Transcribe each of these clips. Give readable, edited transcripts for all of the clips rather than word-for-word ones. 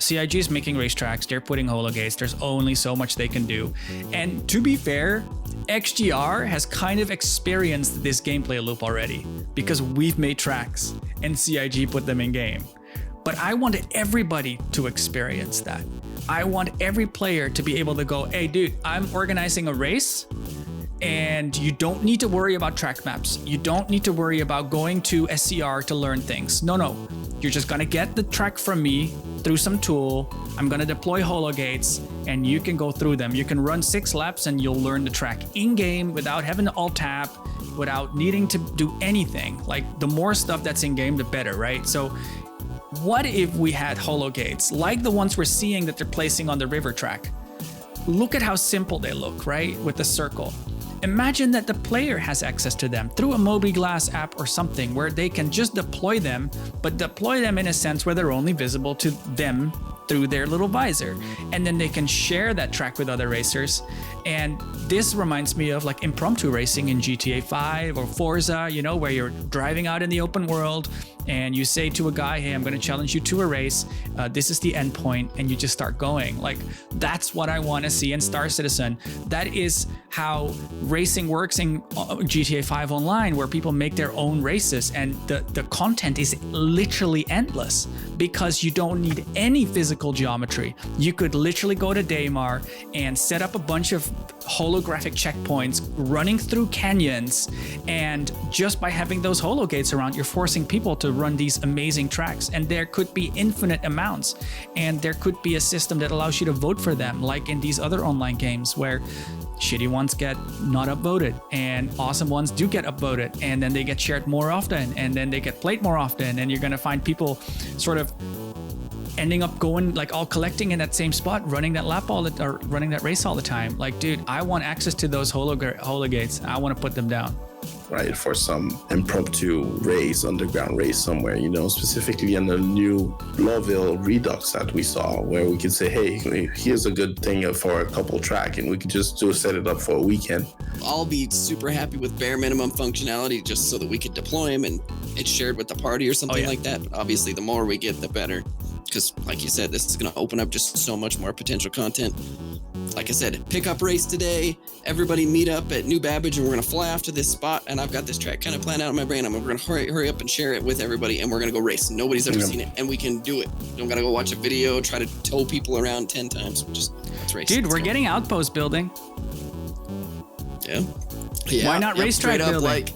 CIG is making racetracks. They're putting holo gates. There's only so much they can do. And to be fair, XGR has kind of experienced this gameplay loop already because we've made tracks and CIG put them in game. But I wanted everybody to experience that. I want every player to be able to go, hey dude, I'm organizing a race and you don't need to worry about track maps. You don't need to worry about going to SCR to learn things. No. You're just gonna get the track from me through some tool. I'm gonna deploy holo gates and you can go through them. You can run 6 laps and you'll learn the track in-game without having to alt tap, without needing to do anything. Like the more stuff that's in-game, the better, right? So what if we had holo gates like the ones we're seeing that they're placing on the river track? Look at how simple they look, right? With the circle. Imagine that the player has access to them through a mobiGlas app or something where they can just deploy them, but deploy them in a sense where they're only visible to them through their little visor. And then they can share that track with other racers. And this reminds me of like impromptu racing in GTA 5 or Forza, you know, where you're driving out in the open world and you say to a guy, hey, I'm going to challenge you to a race. This is the end point. And you just start going. Like, that's what I want to see in Star Citizen. That is how racing works in GTA 5 Online, where people make their own races. And the content is literally endless because you don't need any physical geometry. You could literally go to Daymar and set up a bunch of holographic checkpoints running through canyons, and just by having those holo gates around, you're forcing people to run these amazing tracks. And there could be infinite amounts, and there could be a system that allows you to vote for them, like in these other online games where shitty ones get not upvoted and awesome ones do get upvoted, and then they get shared more often, and then they get played more often, and you're going to find people sort of ending up going like all collecting in that same spot, running that lap or running that race all the time. Like, dude, I want access to those holo gates. I want to put them down. Right, for some impromptu race, underground race somewhere, you know, specifically in the new Lawville Redux that we saw, where we could say, hey, here's a good thing for a couple track, and we could just set it up for a weekend. I'll be super happy with bare minimum functionality just so that we could deploy them and it's shared with the party or something like that. But obviously, the more we get, the better. Because like you said, this is going to open up just so much more potential content. Like I said, pick up race today. Everybody meet up at New Babbage, and we're going to fly off to this spot. And I've got this track kind of planned out in my brain. We're going to hurry up and share it with everybody, and we're going to go race. Nobody's ever seen it, and we can do it. You don't got to go watch a video, try to tow people around 10 times. Just let's race. Dude, we're getting outpost building. Yeah. Why not racetrack building? Like,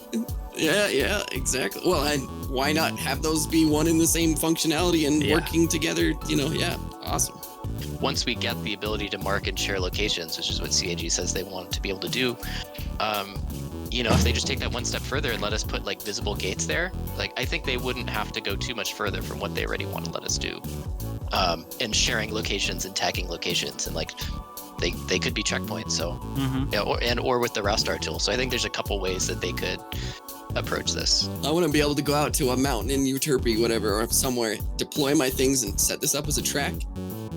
yeah, exactly. Well, and why not have those be one in the same functionality and working together? You know, awesome. Once we get the ability to mark and share locations, which is what CIG says they want to be able to do, you know, if they just take that one step further and let us put like visible gates there, like I think they wouldn't have to go too much further from what they already want to let us do. And sharing locations and tagging locations, and like they could be checkpoints. So or with the Roustar tool. So I think there's a couple ways that they could approach this. I want to be able to go out to a mountain in Euterpe, whatever, or somewhere, deploy my things and set this up as a track.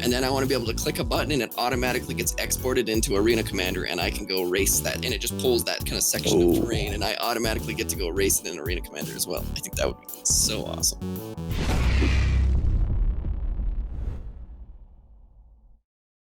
And then I want to be able to click a button and it automatically gets exported into Arena Commander, and I can go race that, and it just pulls that kind of section of terrain, and I automatically get to go race it in Arena Commander as well. I think that would be so awesome.